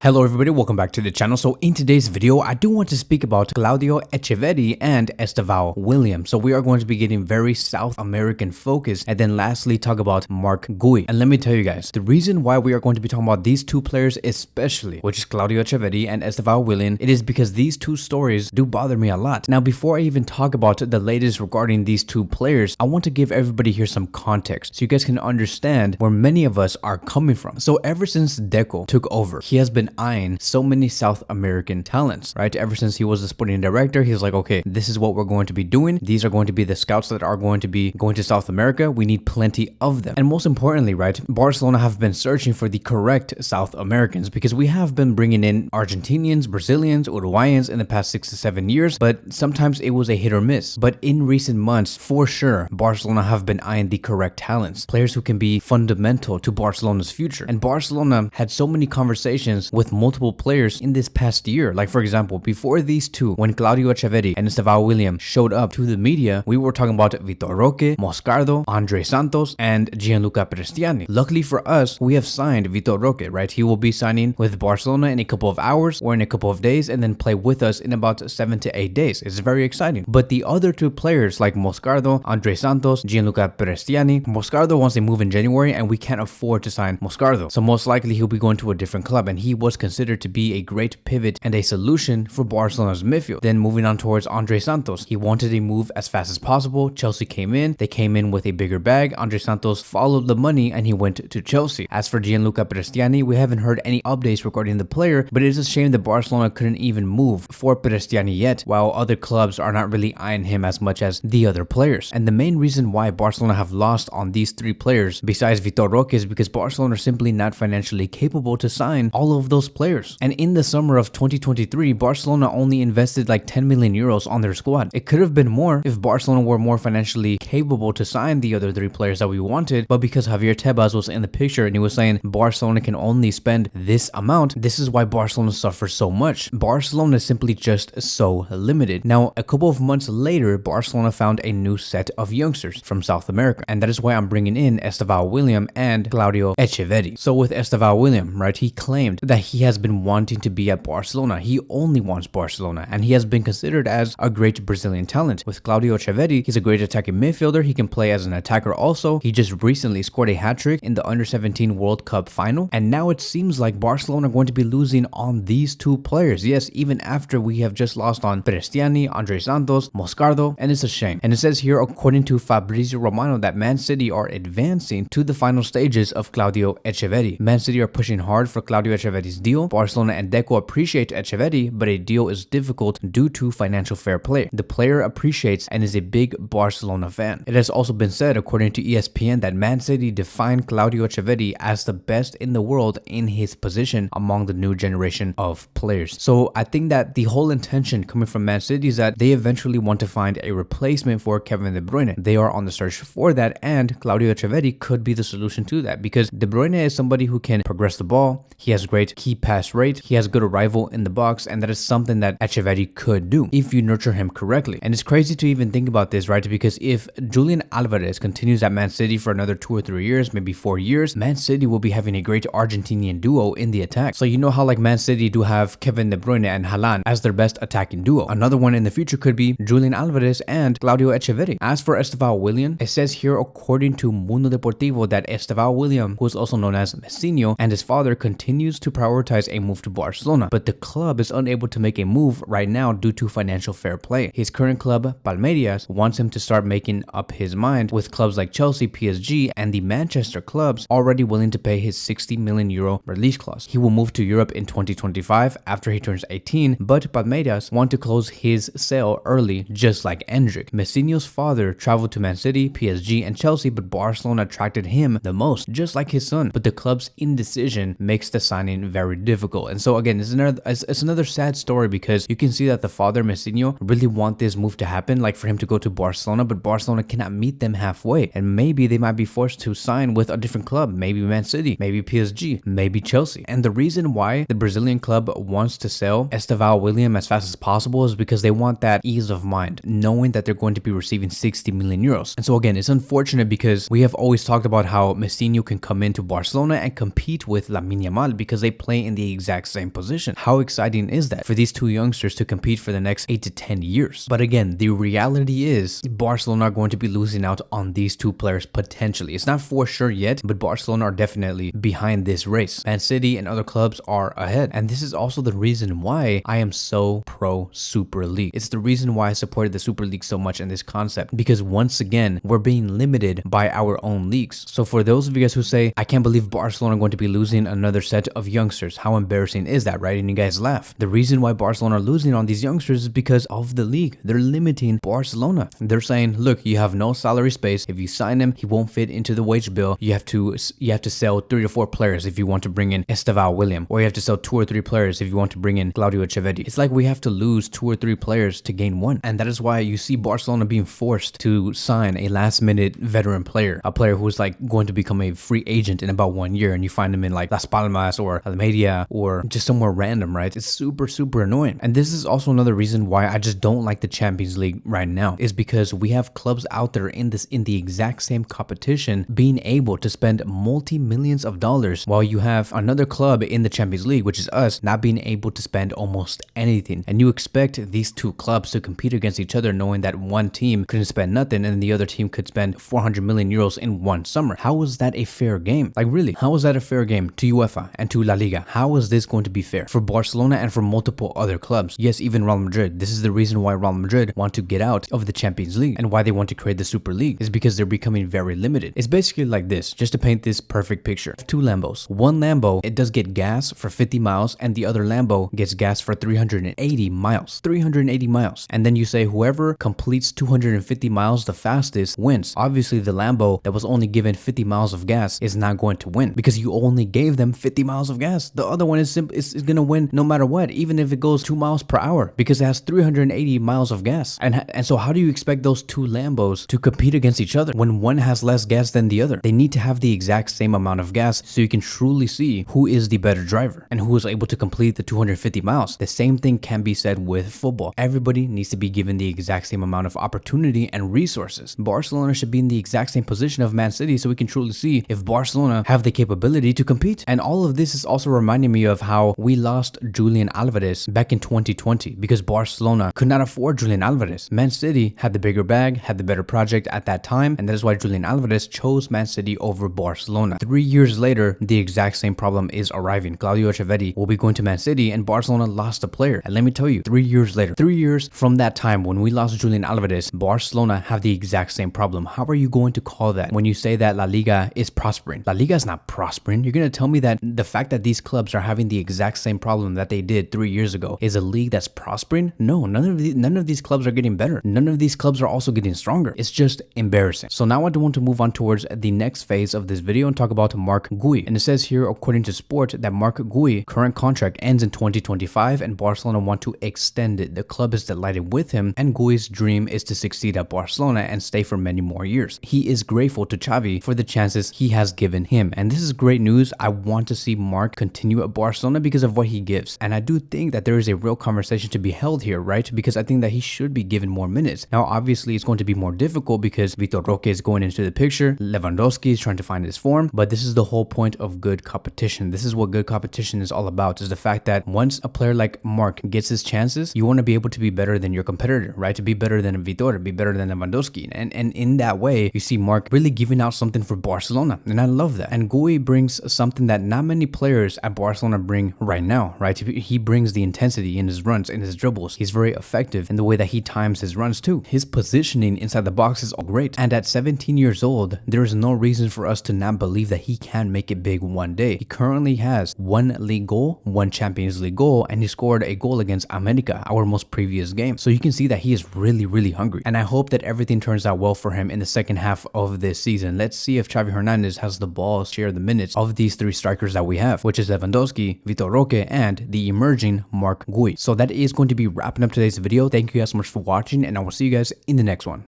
Hello everybody, welcome back to the channel. So in today's video, I do want to speak about Claudio Echeverri and Estevao Willian. So we are going to be getting very South American focused, and then lastly talk about Mark Guiu. And let me tell you guys, the reason why we are going to be talking about these two players especially, which is Claudio Echeverri and Estevao Willian, it is because these two stories do bother me a lot. Now before I even talk about the latest regarding these two players, I want to give everybody here some context so you guys can understand where many of us are coming from. So ever since Deco took over, he has been eyeing so many South American talents, right? Ever since he was the sporting director, he's like, okay, this is what we're going to be doing. These are going to be the scouts that are going to be going to South America. We need plenty of them. And most importantly, right, Barcelona have been searching for the correct South Americans because we have been bringing in Argentinians, Brazilians, Uruguayans in the past 6 to 7 years, but sometimes it was a hit or miss. But in recent months, for sure, Barcelona have been eyeing the correct talents, players who can be fundamental to Barcelona's future. And Barcelona had so many conversations with multiple players in this past year. Like for example, before these two, when Claudio Echeverri and Estevao Willian showed up to the media, we were talking about Vitor Roque, Moscardo, Andre Santos, and Gianluca Prestiani. Luckily for us, we have signed Vitor Roque, right? He will be signing with Barcelona in a couple of hours or in a couple of days and then play with us in about 7 to 8 days. It's very exciting. But the other two players like Moscardo, Andre Santos, Gianluca Prestiani, Moscardo wants to move in January and we can't afford to sign Moscardo. So most likely he'll be going to a different club, and he was considered to be a great pivot and a solution for Barcelona's midfield. Then moving on towards Andre Santos, he wanted a move as fast as possible. Chelsea came in, they came in with a bigger bag. Andre Santos followed the money and he went to Chelsea. As for Gianluca Prestiani, we haven't heard any updates regarding the player, but it is a shame that Barcelona couldn't even move for Prestiani yet, while other clubs are not really eyeing him as much as the other players. And the main reason why Barcelona have lost on these three players besides Vitor Roque is because Barcelona are simply not financially capable to sign all of those players. And in the summer of 2023, Barcelona only invested like 10 million euros on their squad. It could have been more if Barcelona were more financially capable to sign the other three players that we wanted, but because Javier Tebas was in the picture and he was saying Barcelona can only spend this amount, this is why Barcelona suffers so much. Barcelona is simply just so limited. Now, a couple of months later, Barcelona found a new set of youngsters from South America, and that is why I'm bringing in Estevao Willian and Claudio Echeverri. So with Estevao Willian, right, he claimed that he has been wanting to be at Barcelona. He only wants Barcelona, and he has been considered as a great Brazilian talent. With Claudio Echeverri, he's a great attacking midfielder. He can play as an attacker also. He just recently scored a hat-trick in the Under-17 World Cup final, and now it seems like Barcelona are going to be losing on these two players. Yes, even after we have just lost on Prestiani, Andre Santos, Moscardo, and it's a shame. And it says here, according to Fabrizio Romano, that Man City are advancing to the final stages of Claudio Echeverri. Man City are pushing hard for Claudio Echeverri's deal. Barcelona and Deco appreciate Echeverri, but a deal is difficult due to financial fair play. The player appreciates and is a big Barcelona fan. It has also been said, according to ESPN, that Man City defined Claudio Echeverri as the best in the world in his position among the new generation of players. So I think that the whole intention coming from Man City is that they eventually want to find a replacement for Kevin De Bruyne. They are on the search for that, and Claudio Echeverri could be the solution to that because De Bruyne is somebody who can progress the ball. He has great key pass rate. He has good arrival in the box, and that is something that Echeverri could do if you nurture him correctly. And it's crazy to even think about this, right? Because if Julian Alvarez continues at Man City for another 2 or 3 years, maybe 4 years, Man City will be having a great Argentinian duo in the attack. So you know how like Man City do have Kevin De Bruyne and Haaland as their best attacking duo. Another one in the future could be Julian Alvarez and Claudio Echeverri. As for Estevao Willian, it says here according to Mundo Deportivo that Estevao Willian, who is also known as Messinho, and his father continues to prioritize a move to Barcelona, but the club is unable to make a move right now due to financial fair play. His current club, Palmeiras, wants him to start making up his mind, with clubs like Chelsea, PSG, and the Manchester clubs already willing to pay his 60 million euro release clause. He will move to Europe in 2025 after he turns 18, but Palmeiras want to close his sale early, just like Endrick. Messinho's father traveled to Man City, PSG, and Chelsea, but Barcelona attracted him the most, just like his son. But the club's indecision makes the signing very difficult. And so again, it's another sad story because you can see that the father, Messinho, really want this move to happen, like for him to go to Barcelona, but Barcelona cannot meet them halfway. And maybe they might be forced to sign with a different club, maybe Man City, maybe PSG, maybe Chelsea. And the reason why the Brazilian club wants to sell Estevao Willian as fast as possible is because they want that ease of mind, knowing that they're going to be receiving 60 million euros. And so again, it's unfortunate because we have always talked about how Messinho can come into Barcelona and compete with Lamine Yamal because they play play in the exact same position. How exciting is that for these two youngsters to compete for the next 8 to 10 years? But again, the reality is Barcelona are going to be losing out on these two players potentially. It's not for sure yet, but Barcelona are definitely behind this race. Man City and other clubs are ahead. And this is also the reason why I am so pro Super League. It's the reason why I supported the Super League so much in this concept, because once again, we're being limited by our own leagues. So for those of you guys who say, I can't believe Barcelona are going to be losing another set of youngsters, how embarrassing is that, right? And you guys laugh. The reason why Barcelona are losing on these youngsters is because of the league. They're limiting Barcelona. They're saying, look, you have no salary space. If you sign him, he won't fit into the wage bill. You have to sell 3 to 4 players if you want to bring in Estevao, Willian, or you have to sell 2 or 3 players if you want to bring in Claudio Echeverri. It's like we have to lose 2 or 3 players to gain 1. And that is why you see Barcelona being forced to sign a last-minute veteran player, a player who's like going to become a free agent in about 1 year, and you find him in like Las Palmas or Almeria or just somewhere random, right? It's super annoying. And this is also another reason why I just don't like the Champions League right now, is because we have clubs out there in the exact same competition being able to spend multi-millions of dollars, while you have another club in the Champions League, which is us, not being able to spend almost anything. And you expect these two clubs to compete against each other knowing that one team couldn't spend nothing and the other team could spend 400 million euros in one summer. How is that a fair game? Like really, how is that a fair game to UEFA and to La Liga? How is this going to be fair for Barcelona and for multiple other clubs? Yes, even Real Madrid. This is the reason why Real Madrid want to get out of the Champions League and why they want to create the Super League, is because they're becoming very limited. It's basically like this, just to paint this perfect picture. 2 Lambos. One Lambo, it does get gas for 50 miles and the other Lambo gets gas for 380 miles. 380 miles. And then you say whoever completes 250 miles the fastest wins. Obviously, the Lambo that was only given 50 miles of gas is not going to win because you only gave them 50 miles of gas. The other one is going to win no matter what, even if it goes 2 miles per hour, because it has 380 miles of gas. And so how do you expect those 2 Lambos to compete against each other when one has less gas than the other? They need to have the exact same amount of gas so you can truly see who is the better driver and who is able to complete the 250 miles. The same thing can be said with football. Everybody needs to be given the exact same amount of opportunity and resources. Barcelona should be in the exact same position of Man City so we can truly see if Barcelona have the capability to compete. And all of this is also reminding me of how we lost Julian Alvarez back in 2020 because Barcelona could not afford Julian Alvarez. Man City had the bigger bag, had the better project at that time, and that is why Julian Alvarez chose Man City over Barcelona. 3 years later, the exact same problem is arriving. Claudio Echeverri will be going to Man City and Barcelona lost a player. And let me tell you, 3 years later, 3 years from that time when we lost Julian Alvarez, Barcelona have the exact same problem. How are you going to call that when you say that La Liga is prospering? La Liga is not prospering. You're going to tell me that the fact that these clubs are having the exact same problem that they did 3 years ago is a league that's prospering? No, none of these clubs are getting better. None of these clubs are also getting stronger. It's just embarrassing. So now I do want to move on towards the next phase of this video and talk about Marc Guiu. And it says here, according to Sport, that Marc Guiu current contract ends in 2025 and Barcelona want to extend it. The club is delighted with him and Guiu's dream is to succeed at Barcelona and stay for many more years. He is grateful to Xavi for the chances he has given him. And this is great news. I want to see Marc continue at Barcelona because of what he gives. And I do think that there is a real conversation to be held here, right? Because I think that he should be given more minutes. Now, obviously, it's going to be more difficult because Vitor Roque is going into the picture. Lewandowski is trying to find his form, but this is the whole point of good competition. This is what good competition is all about, is the fact that once a player like Marc gets his chances, you want to be able to be better than your competitor, right? To be better than Vitor, be better than Lewandowski. And in that way, you see Marc really giving out something for Barcelona. And I love that. And Guiu brings something that not many players at Barcelona bring right now, right? He brings the intensity in his runs, in his dribbles. He's very effective in the way that he times his runs too. His positioning inside the box is all great. And at 17 years old, there is no reason for us to not believe that he can make it big one day. He currently has 1 league goal, 1 Champions League goal, and he scored a goal against America, our most previous game. So you can see that he is really hungry. And I hope that everything turns out well for him in the second half of this season. Let's see if Xavi Hernandez has the balls to share the minutes of these 3 strikers that we have, which is Lewandowski, Vitor Roque, and the emerging Marc Guiu. So that is going to be wrapping up today's video. Thank you guys so much for watching, and I will see you guys in the next one.